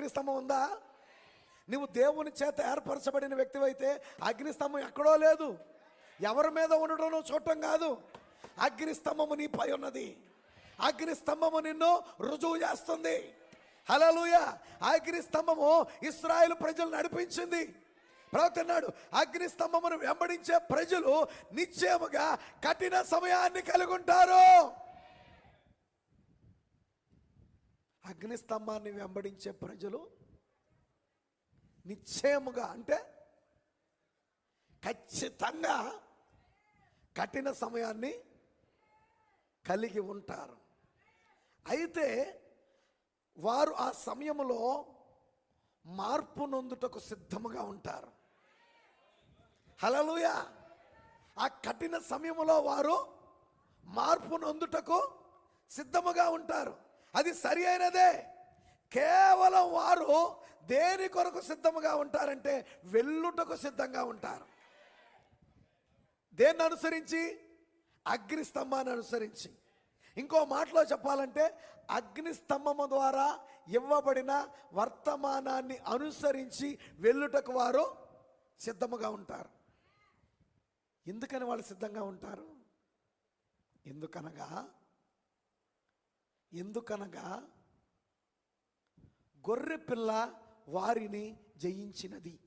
అగ్నిస్తంభం ఉందా? నువ్వు దేవుని చేత ఏర్పరచబడిన వ్యక్తివైతే అగ్నిస్తంభం ఎక్కడో లేదు, ఎవరి మీద ఉండడం నువ్వు చూడటం కాదు. అగ్నిస్తంభము నీపై ఉన్నది. అగ్నిస్తంభము నిన్ను రుజువు చేస్తుంది. హల్లెలూయా. అగ్నిస్తంభము ఇశ్రాయేలు ప్రజలు నడిపించింది. ప్రవక్త అన్నాడు, అగ్నిస్తంభమును వెంబడించే ప్రజలు నిశ్చయముగా కఠిన సమయాన్ని కలిగి ఉంటారు. అగ్నిస్తంభాన్ని వెంబడించే ప్రజలు నిశ్చయముగా అంటే ఖచ్చితంగా కఠిన సమయాన్ని కలిగి ఉంటారు. అయితే వారు ఆ సమయంలో మార్పు నొందుటకు సిద్ధముగా ఉంటారు. హల్లెలూయా. ఆ కఠిన సమయంలో వారు మార్పు నొందుటకు సిద్ధముగా ఉంటారు. అది సరి అయినదే. కేవలం వారు దేని కొరకు సిద్ధముగా ఉంటారంటే వెళ్ళుటకు సిద్ధంగా ఉంటారు. దేన్ని అనుసరించి? అగ్నిస్తంభాన్ని అనుసరించి. ఇంకో మాటలో చెప్పాలంటే అగ్నిస్తంభము ద్వారా ఇవ్వబడిన వర్తమానాన్ని అనుసరించి వెళ్ళుటకు వారు సిద్ధముగా ఉంటారు. ఎందుకని వాళ్ళు సిద్ధంగా ఉంటారు? ఎందుకనగా గొర్రె పిల్ల వారిని జయించినది.